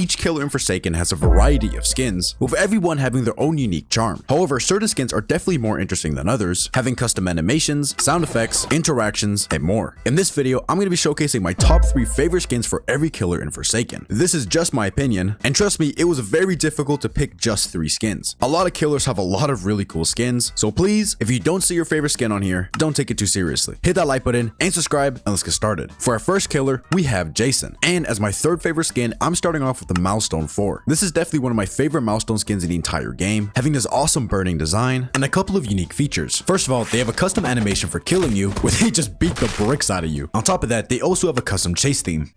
Each killer in Forsaken has a variety of skins, with everyone having their own unique charm. However, certain skins are definitely more interesting than others, having custom animations, sound effects, interactions, and more. In this video, I'm going to be showcasing my top 3 favorite skins for every killer in Forsaken. This is just my opinion, and trust me, it was very difficult to pick just 3 skins. A lot of killers have a lot of really cool skins, so please, if you don't see your favorite skin on here, don't take it too seriously. Hit that like button and subscribe, and let's get started. For our first killer, we have Jason, and as my third favorite skin, I'm starting off with the Milestone 4. This is definitely one of my favorite milestone skins in the entire game, having this awesome burning design and a couple of unique features. First of all, they have a custom animation for killing you, where they just beat the bricks out of you. On top of that, they also have a custom chase theme.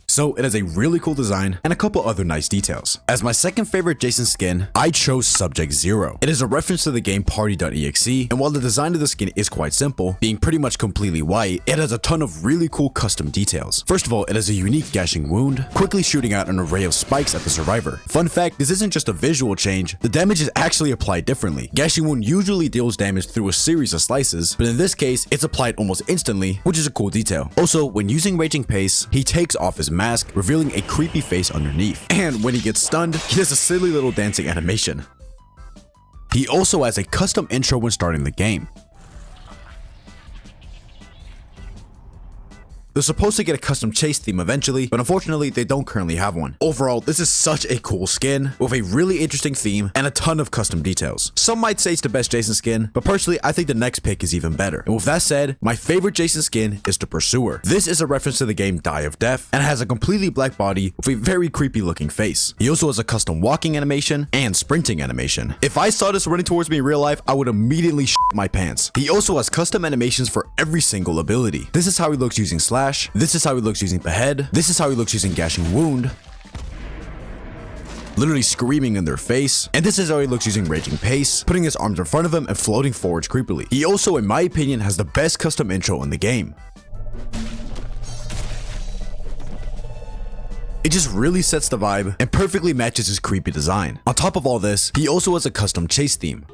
So it has a really cool design and a couple other nice details. As my second favorite Jason skin, I chose Subject Zero. It is a reference to the game Party.exe, and while the design of the skin is quite simple, being pretty much completely white, it has a ton of really cool custom details. First of all, it has a unique gashing wound, quickly shooting out an array of spikes at the survivor. Fun fact, this isn't just a visual change, the damage is actually applied differently. Gashing wound usually deals damage through a series of slices, but in this case, it's applied almost instantly, which is a cool detail. Also, when using Raging Pace, he takes off his mask, revealing a creepy face underneath. And when he gets stunned, he does a silly little dancing animation. He also has a custom intro when starting the game. They're supposed to get a custom chase theme eventually, but unfortunately they don't currently have one. Overall, this is such a cool skin with a really interesting theme and a ton of custom details. Some might say it's the best Jason skin, but personally I think the next pick is even better. And with that said, my favorite Jason skin is the Pursuer. This is a reference to the game Die of Death and has a completely black body with a very creepy looking face. He also has a custom walking animation and sprinting animation. If I saw this running towards me in real life, I would immediately shit my pants. He also has custom animations for every single ability. This is how he looks using Slash. This is how he looks using Behead. This is how he looks using Gashing Wound, literally screaming in their face. And this is how he looks using Raging Pace, putting his arms in front of him and floating forwards creepily. He also, in my opinion, has the best custom intro in the game. It just really sets the vibe and perfectly matches his creepy design. On top of all this, he also has a custom chase theme.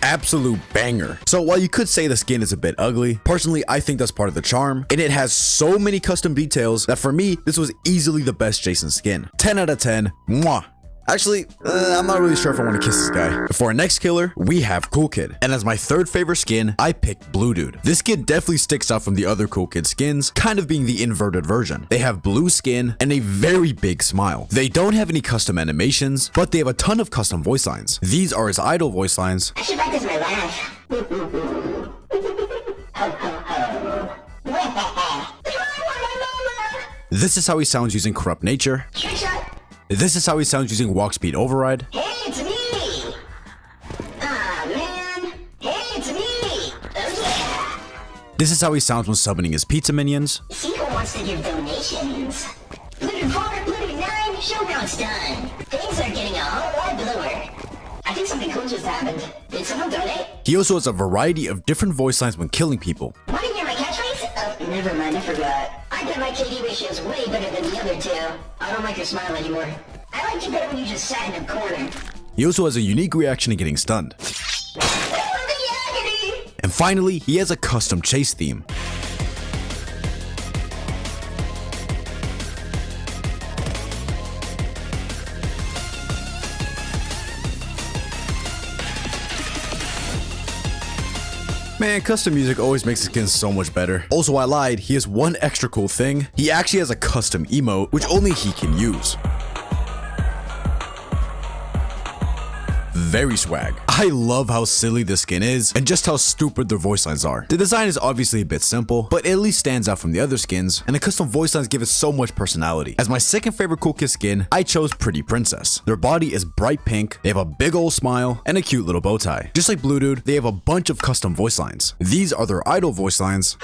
Absolute banger. So while you could say the skin is a bit ugly, personally I think that's part of the charm, and it has so many custom details that for me this was easily the best Jason skin. 10 out of 10. Mwah. Actually, I'm not really sure if I want to kiss this guy. For our next killer, we have Cool Kid. And as my third favorite skin, I picked Blue Dude. This skin definitely sticks out from the other Cool Kid skins, kind of being the inverted version. They have blue skin and a very big smile. They don't have any custom animations, but they have a ton of custom voice lines. These are his idol voice lines. I should practice my laugh. Ho, ho, ho. This is how he sounds using Corrupt Nature. Trick shot. This is how he sounds using Walk Speed Override. Hey, it's me! Ah, man! Hey, it's me! Oh, yeah! This is how he sounds when summoning his pizza minions. See who wants to give donations. Blue 4, Blue 9, showdown's done. Things are getting a whole lot bluer. I think something cool just happened. Did someone donate? He also has a variety of different voice lines when killing people. Want to hear my catchphrase? Oh, never mind, I forgot. I bet my KD ratio's way better than the other two. I don't like your smile anymore. I liked you better when you just sat in a corner. He also has a unique reaction to getting stunned. And finally, he has a custom chase theme. Man, custom music always makes the skin so much better. Also, I lied, he has one extra cool thing. He actually has a custom emote, which only he can use. Very swag. I love how silly this skin is and just how stupid their voice lines are. The design is obviously a bit simple, but it at least stands out from the other skins, and the custom voice lines give it so much personality. As my second favorite Cool Kid skin, I chose Pretty Princess. Their body is bright pink, they have a big old smile, and a cute little bow tie. Just like Blue Dude, they have a bunch of custom voice lines. These are their idol voice lines,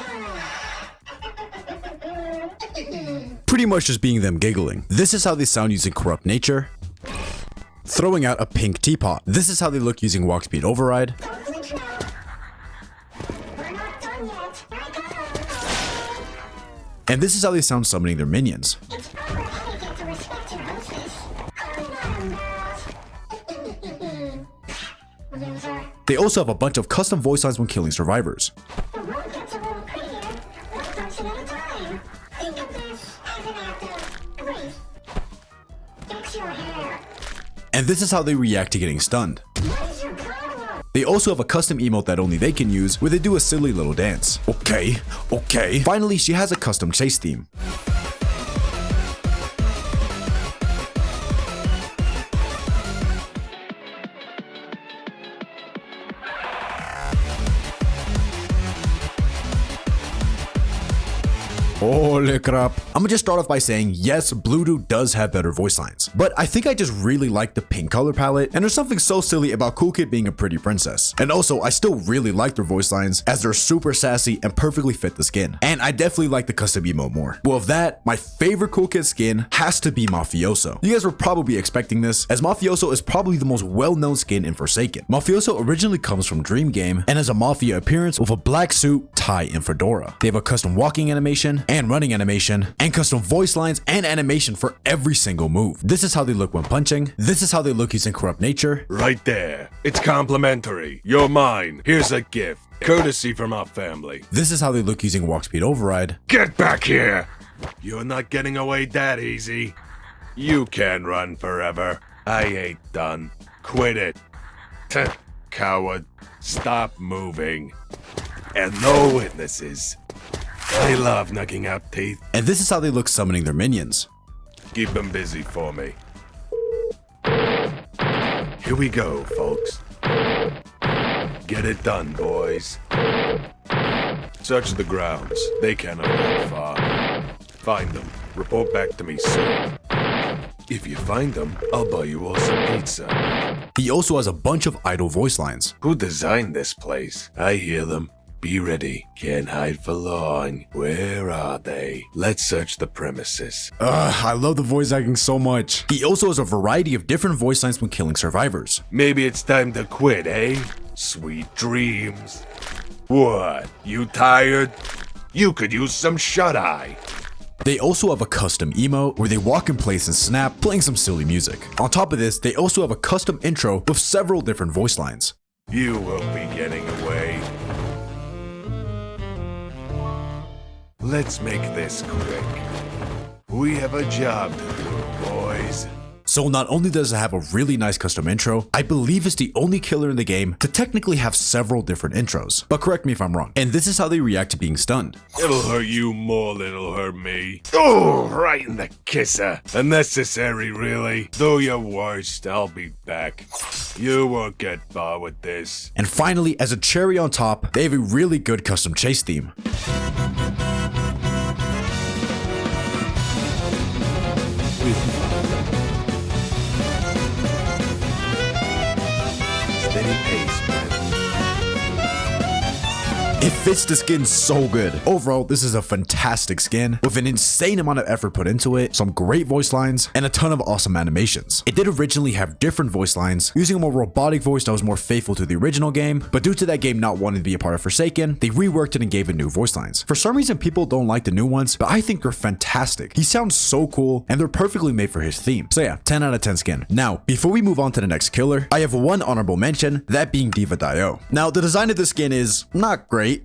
pretty much just being them giggling. This is how they sound using Corrupt Nature. Throwing out a pink teapot. This is how they look using walk speed override. And this is how they sound summoning their minions. They also have a bunch of custom voice lines when killing survivors. And this is how they react to getting stunned. They also have a custom emote that only they can use, where they do a silly little dance. Okay. Finally, she has a custom chase theme. Holy crap. I'm gonna just start off by saying, yes, Blue Dude does have better voice lines, but I think I just really like the pink color palette, and there's something so silly about Cool Kid being a pretty princess. And also, I still really like their voice lines, as they're super sassy and perfectly fit the skin. And I definitely like the custom emote more. Well, of that, my favorite Cool Kid skin has to be Mafioso. You guys were probably expecting this, as Mafioso is probably the most well-known skin in Forsaken. Mafioso originally comes from Dream Game, and has a Mafia appearance with a black suit, tie, and fedora. They have a custom walking animation, and running animation, and custom voice lines and animation for every single move. This is how they look when punching. This is how they look using Corrupt Nature. Right there. It's complimentary. You're mine. Here's a gift. Courtesy from our family. This is how they look using Walk Speed Override. Get back here! You're not getting away that easy. You can run forever. I ain't done. Quit it. Coward. Stop moving. And no witnesses. I love knocking out teeth. And this is how they look summoning their minions. Keep them busy for me. Here we go, folks. Get it done, boys. Search the grounds. They cannot run far. Find them. Report back to me soon. If you find them, I'll buy you all some pizza. He also has a bunch of idle voice lines. Who designed this place? I hear them. Be ready. Can't hide for long. Where are they? Let's search the premises. I love the voice acting so much. He also has a variety of different voice lines when killing survivors. Maybe it's time to quit, eh? Sweet dreams. What? You tired? You could use some shut-eye. They also have a custom emote where they walk in place and snap, playing some silly music. On top of this, they also have a custom intro with several different voice lines. You won't be getting away. Let's make this quick. We have a job to do, boys. So not only does it have a really nice custom intro, I believe it's the only killer in the game to technically have several different intros. But correct me if I'm wrong. And this is how they react to being stunned. It'll hurt you more than it'll hurt me. Oh, right in the kisser. Unnecessary, really. Do your worst, I'll be back. You won't get far with this. And finally, as a cherry on top, they have a really good custom chase theme. It fits the skin so good. Overall, this is a fantastic skin with an insane amount of effort put into it, some great voice lines, and a ton of awesome animations. It did originally have different voice lines, using a more robotic voice that was more faithful to the original game, but due to that game not wanting to be a part of Forsaken, they reworked it and gave it new voice lines. For some reason, people don't like the new ones, but I think they're fantastic. He sounds so cool, and they're perfectly made for his theme. So yeah, 10 out of 10 skin. Now, before we move on to the next killer, I have one honorable mention, that being Diva Dio. Now, the design of this skin is not great.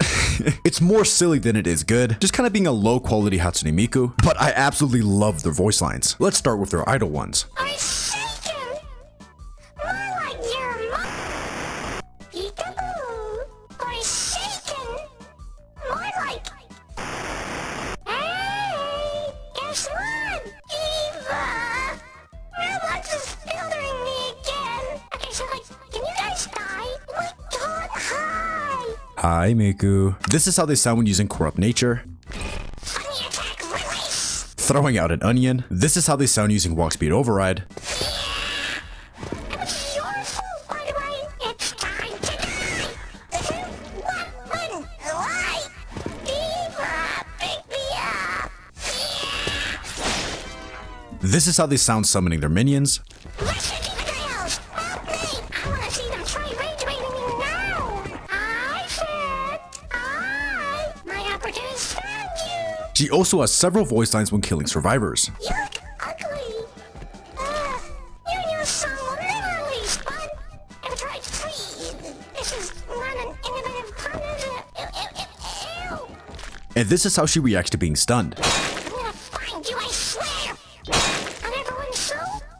It's more silly than it is good, just kind of being a low quality Hatsune Miku, but I absolutely love their voice lines. Let's start with their idle ones. Hi, Miku. This is how they sound when using Corrupt Nature. Throwing out an onion. This is how they sound using Walk Speed Override. This is how they sound summoning their minions. She also has several voice lines when killing survivors. You're ugly. You and your son will never leave, bud. And try to breathe. This is not an innovative partner. Ew. And this is how she reacts to being stunned. I'm gonna find you, I swear. And everyone, so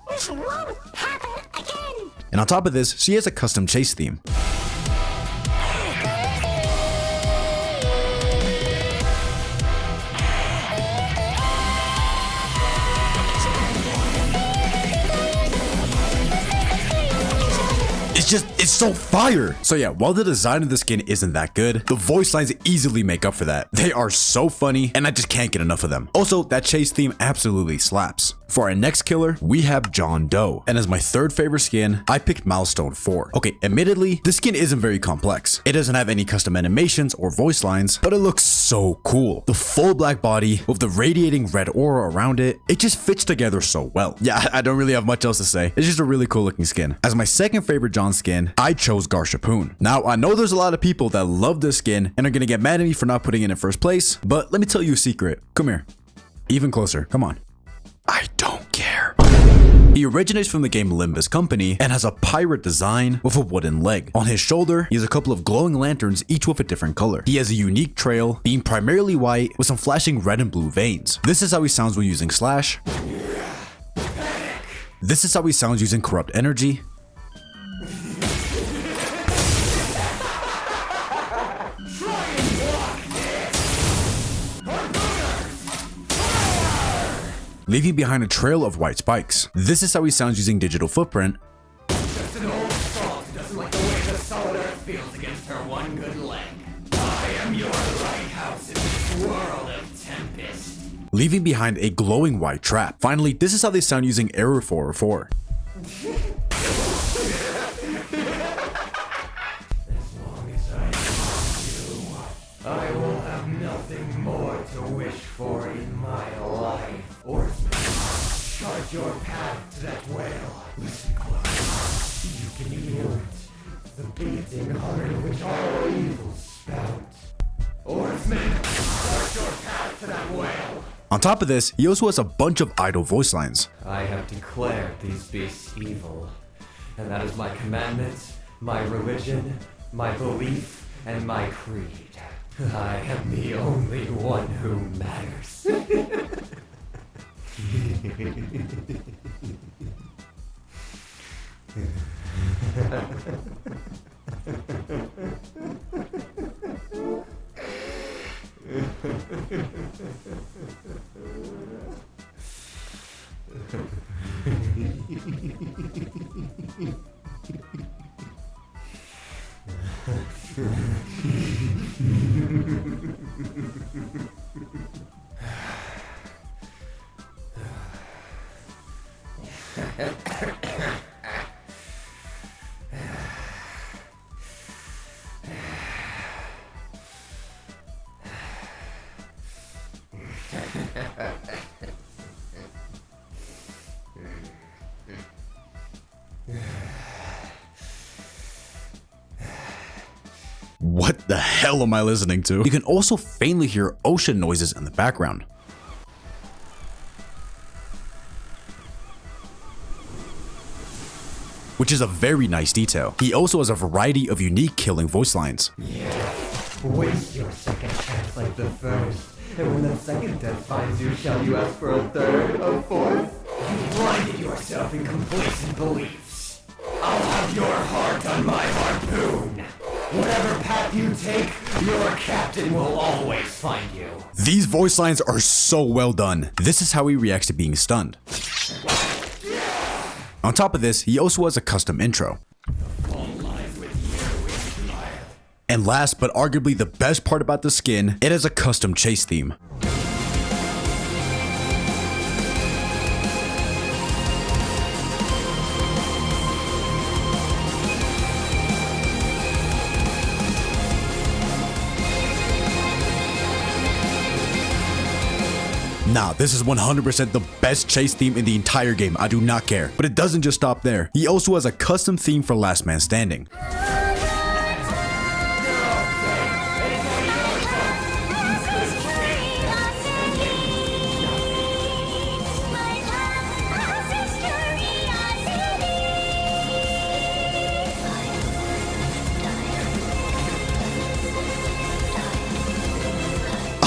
this won't happen again. And on top of this, she has a custom chase theme. It's so fire. So yeah, while the design of the skin isn't that good, the voice lines easily make up for that. They are so funny and I just can't get enough of them. Also, that chase theme absolutely slaps. For our next killer, we have John Doe. And as my third favorite skin, I picked Milestone 4. Okay, admittedly, the skin isn't very complex. It doesn't have any custom animations or voice lines, but it looks so cool. The full black body with the radiating red aura around it, it just fits together so well. Yeah, I don't really have much else to say. It's just a really cool looking skin. As my second favorite John skin, I chose Garchapoon. Now, I know there's a lot of people that love this skin and are gonna get mad at me for not putting it in first place, but let me tell you a secret. Come here. Even closer. Come on. I don't care. He originates from the game Limbus Company and has a pirate design with a wooden leg. On his shoulder, he has a couple of glowing lanterns, each with a different color. He has a unique trail, being primarily white with some flashing red and blue veins. This is how he sounds when using Slash. This is how he sounds using Corrupt Energy. Leaving behind a trail of white spikes. This is how he sounds using Digital Footprint. Just an old salt who doesn't like the way the solid earth feels against her one good leg. I am your lighthouse in this world of tempest. Leaving behind a glowing white trap. Finally, this is how they sound using Error 404. As long as I have you, I will have nothing more to wish for in my life. Oarsman, chart your path to that whale. Listen close. You can hear it. The beating heart of which all evils spout. Oarsman, chart your path to that whale. On top of this, he also has a bunch of idle voice lines. I have declared these beasts evil, and that is my commandment, my religion, my belief, and my creed. I am the only one who matters. What the hell am I listening to? You can also faintly hear ocean noises in the background. Which is a very nice detail. He also has a variety of unique killing voice lines. Yeah, waste your second chance like the first. And when the second death finds you, shall you ask for a third, a fourth? You blinded yourself in complacent beliefs. I'll have your heart on my harpoon. Whatever path you take, your captain will always find you. These voice lines are so well done. This is how he reacts to being stunned. On top of this, he also has a custom intro. And last but arguably the best part about the skin, it has a custom chase theme. Nah, this is 100% the best chase theme in the entire game, I do not care. But it doesn't just stop there. He also has a custom theme for Last Man Standing.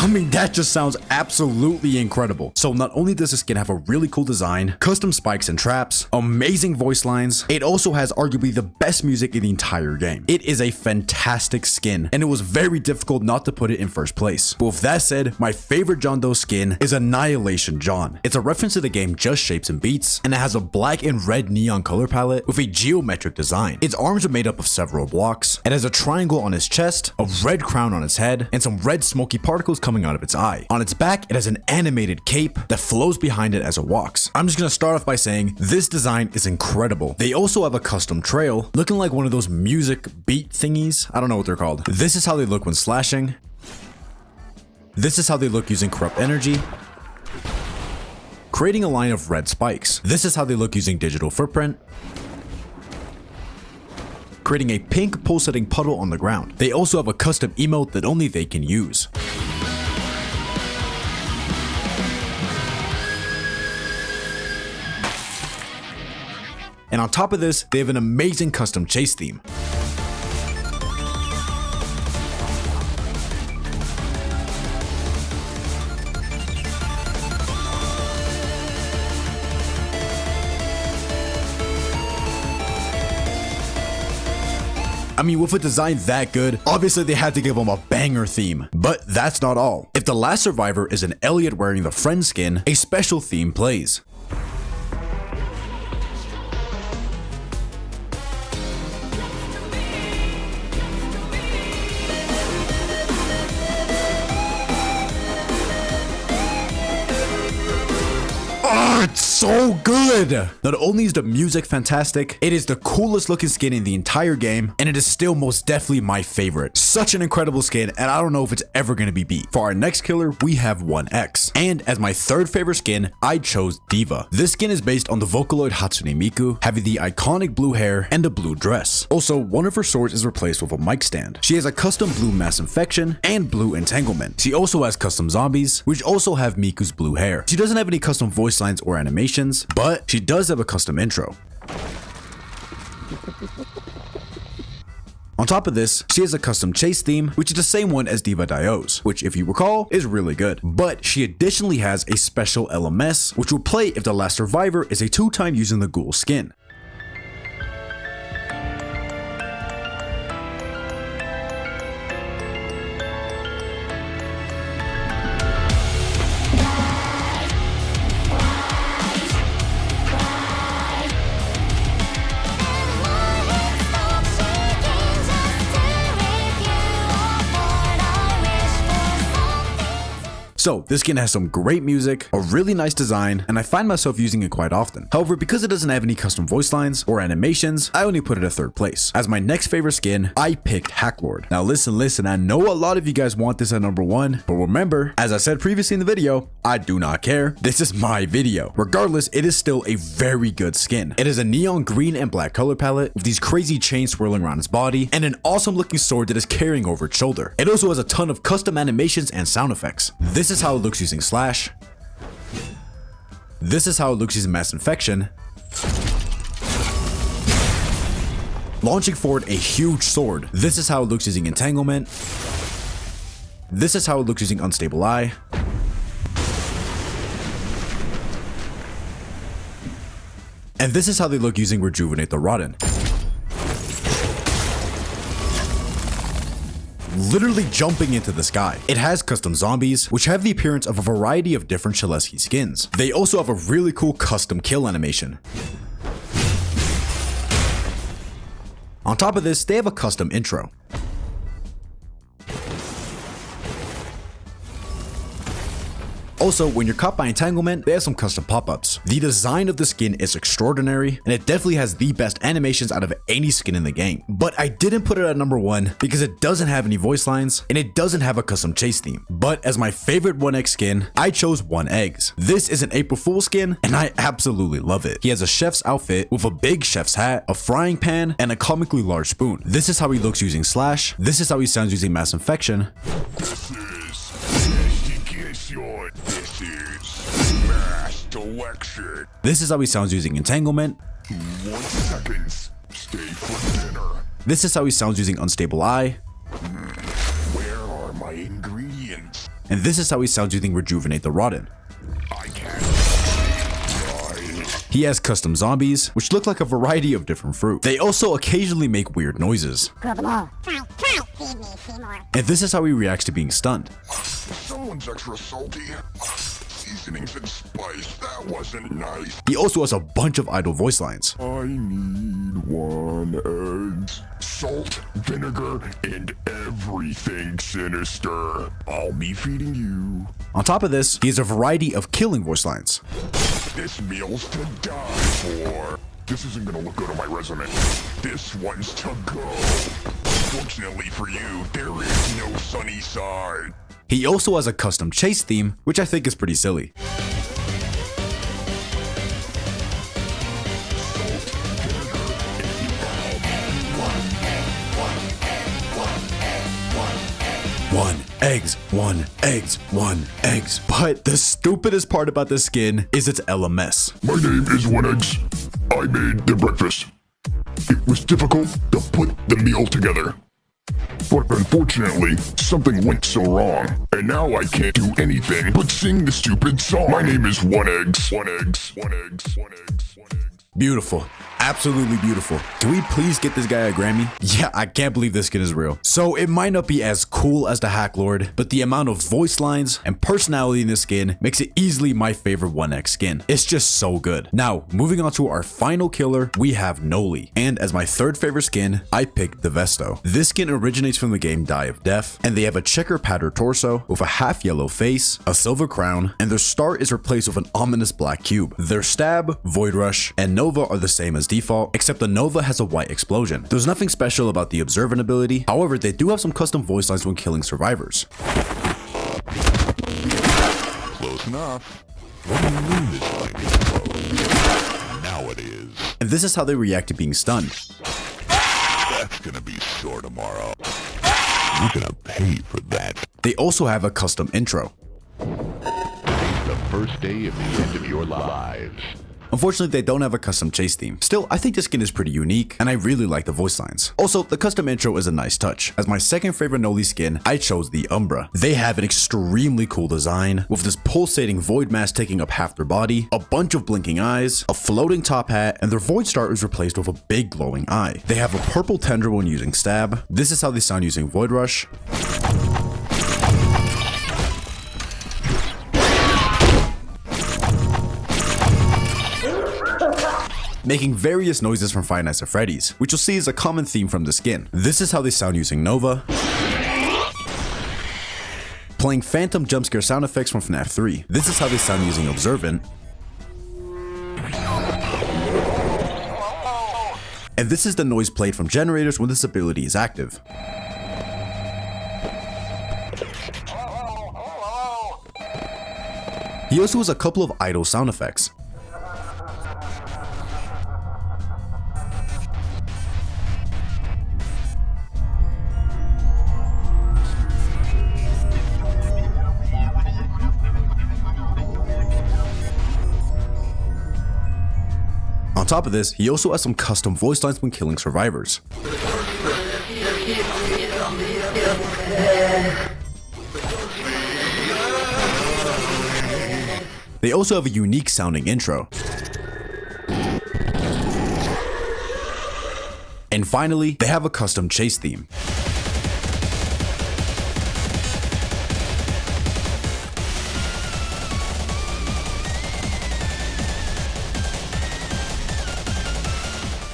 I mean, that just sounds absolutely incredible. So not only does the skin have a really cool design, custom spikes and traps, amazing voice lines, it also has arguably the best music in the entire game. It is a fantastic skin, and it was very difficult not to put it in first place. But with that said, my favorite John Doe skin is Annihilation John. It's a reference to the game Just Shapes and Beats, and it has a black and red neon color palette with a geometric design. Its arms are made up of several blocks. It has a triangle on its chest, a red crown on its head, and some red smoky particles coming out of its eye. On its back, it has an animated cape that flows behind it as it walks. I'm just gonna start off by saying this design is incredible. They also have a custom trail looking like one of those music beat thingies. I don't know what they're called. This is how they look when slashing. This is how they look using corrupt energy, creating a line of red spikes. This is how they look using digital footprint, creating a pink pulsating puddle on the ground. They also have a custom emote that only they can use. And on top of this, they have an amazing custom chase theme. I mean, with a design that good, obviously they had to give them a banger theme. But that's not all. If the last survivor is an Elliot wearing the friend skin, a special theme plays. Oh, it's so good! Not only is the music fantastic, it is the coolest looking skin in the entire game, and it is still most definitely my favorite. Such an incredible skin, and I don't know if it's ever gonna be beat. For our next killer, we have 1X. And as my third favorite skin, I chose Diva. This skin is based on the Vocaloid Hatsune Miku, having the iconic blue hair and a blue dress. Also, one of her swords is replaced with a mic stand. She has a custom blue mass infection and blue entanglement. She also has custom zombies, which also have Miku's blue hair. She doesn't have any custom voice lines or animations, but she does have a custom intro. On top of this, she has a custom chase theme, which is the same one as Diva Dio's, which if you recall, is really good. But she additionally has a special LMS, which will play if the last survivor is a 2-time using the ghoul skin. So this skin has some great music, a really nice design, and I find myself using it quite often. However, because it doesn't have any custom voice lines or animations, I only put it at third place. As my next favorite skin, I picked Hacklord. Now listen, I know a lot of you guys want this at number 1, but remember, as I said previously in the video, I do not care. This is my video. Regardless, it is still a very good skin. It has a neon green and black color palette with these crazy chains swirling around its body and an awesome looking sword that is carrying over its shoulder. It also has a ton of custom animations and sound effects. This is how it looks using Slash. This is how it looks using Mass Infection. Launching forward a huge sword. This is how it looks using Entanglement. This is how it looks using Unstable Eye. And this is how they look using Rejuvenate the Rotten. Literally jumping into the sky. It has custom zombies, which have the appearance of a variety of different Shaleski skins. They also have a really cool custom kill animation. On top of this, they have a custom intro. Also, when you're caught by entanglement, they have some custom pop-ups. The design of the skin is extraordinary, and it definitely has the best animations out of any skin in the game. But I didn't put it at number 1 because it doesn't have any voice lines, and it doesn't have a custom chase theme. But as my favorite 1X skin, I chose 1Eggs. This is an April Fool's skin, and I absolutely love it. He has a chef's outfit with a big chef's hat, a frying pan, and a comically large spoon. This is how he looks using Slash. This is how he sounds using Mass Infection. This is how he sounds using Entanglement. 1 second. Stay for dinner. This is how he sounds using Unstable Eye. Where are my ingredients? and this is how he sounds using Rejuvenate the Rotten. I can't. He has custom zombies, which look like a variety of different fruit. They also occasionally make weird noises. Grab them all. Try, feed me, Seymour. And this is how he reacts to being stunned. Someone's extra salty. Seasonings and spice, that wasn't nice. He also has a bunch of idle voice lines. I need 1 egg, salt, vinegar, and everything sinister. I'll be feeding you. On top of this, he has a variety of killing voice lines. This meal's to die for. This isn't gonna look good on my resume. This one's to go. Fortunately for you, there is no sunny side. He also has a custom chase theme, which I think is pretty silly. One eggs. But the stupidest part about this skin is its LMS. My name is 1 Eggs. I made the breakfast. It was difficult to put the meal together. But unfortunately, something went so wrong, and now I can't do anything but sing the stupid song. My name is 1 Eggs. 1 Eggs. 1 Eggs. 1 Eggs. 1 Eggs. Beautiful. Absolutely beautiful. Can we please get this guy a Grammy? Yeah, I can't believe this skin is real. So it might not be as cool as the Hack Lord, but the amount of voice lines and personality in this skin makes it easily my favorite 1X skin. It's just so good. Now, moving on to our final killer, we have Nolley. And as my third favorite skin, I picked the Vesto. This skin originates from the game Die of Death, and they have a checker patterned torso with a half yellow face, a silver crown, and their start is replaced with an ominous black cube. Their stab, Void Rush, and Nova are the same as default, except the Nova has a white explosion. There's nothing special about the Observant ability, however they do have some custom voice lines when killing survivors. Close enough. What do you mean this might be close? Now it is. And this is how they react to being stunned. That's gonna be sore tomorrow. You're gonna pay for that. They also have a custom intro. The first day of the end of your lives. Unfortunately, they don't have a custom chase theme. Still, I think this skin is pretty unique, and I really like the voice lines. Also, the custom intro is a nice touch. As my second favorite Nolley skin, I chose the Umbra. They have an extremely cool design, with this pulsating void mask taking up half their body, a bunch of blinking eyes, a floating top hat, and their void start is replaced with a big glowing eye. They have a purple tendril when using stab. This is how they sound using Void Rush. Making various noises from Five Nights at Freddy's, which you'll see is a common theme from the skin. This is how they sound using Nova. Playing phantom jumpscare sound effects from FNAF 3. This is how they sound using Observant. And this is the noise played from generators when this ability is active. He also has a couple of idle sound effects. On top of this, he also has some custom voice lines when killing survivors. They also have a unique sounding intro. And finally, they have a custom chase theme.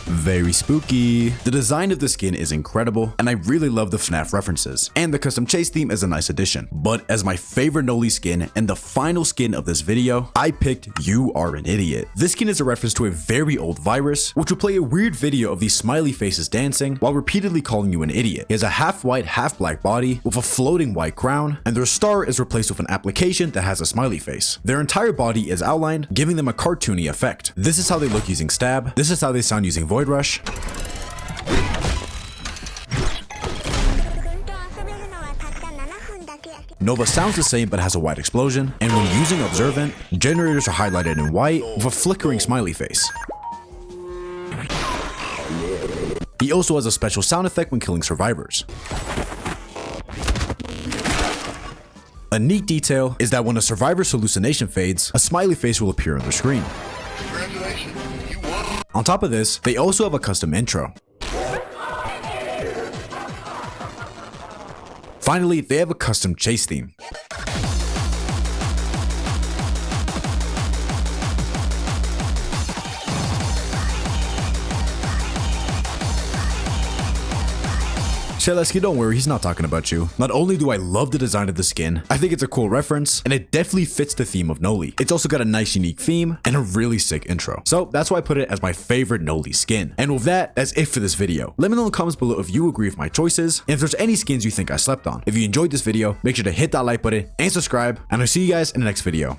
Very spooky. The design of the skin is incredible, and I really love the FNAF references, and the custom chase theme is a nice addition. But as my favorite Nolley skin and the final skin of this video, I picked You Are an Idiot. This skin is a reference to a very old virus, which will play a weird video of these smiley faces dancing while repeatedly calling you an idiot. He has a half white, half black body with a floating white crown, and their star is replaced with an application that has a smiley face. Their entire body is outlined, giving them a cartoony effect. This is how they look using stab. This is how they sound using Void Rush. Nova sounds the same but has a white explosion, and when using Observant, generators are highlighted in white with a flickering smiley face. He also has a special sound effect when killing survivors. A neat detail is that when a survivor's hallucination fades, a smiley face will appear on their screen. On top of this, they also have a custom intro. Finally, they have a custom chase theme. Sheleski, don't worry, he's not talking about you. Not only do I love the design of the skin, I think it's a cool reference, and it definitely fits the theme of Nolley. It's also got a nice unique theme, and a really sick intro. So that's why I put it as my favorite Nolley skin. And with that, that's it for this video. Let me know in the comments below if you agree with my choices, and if there's any skins you think I slept on. If you enjoyed this video, make sure to hit that like button and subscribe, and I'll see you guys in the next video.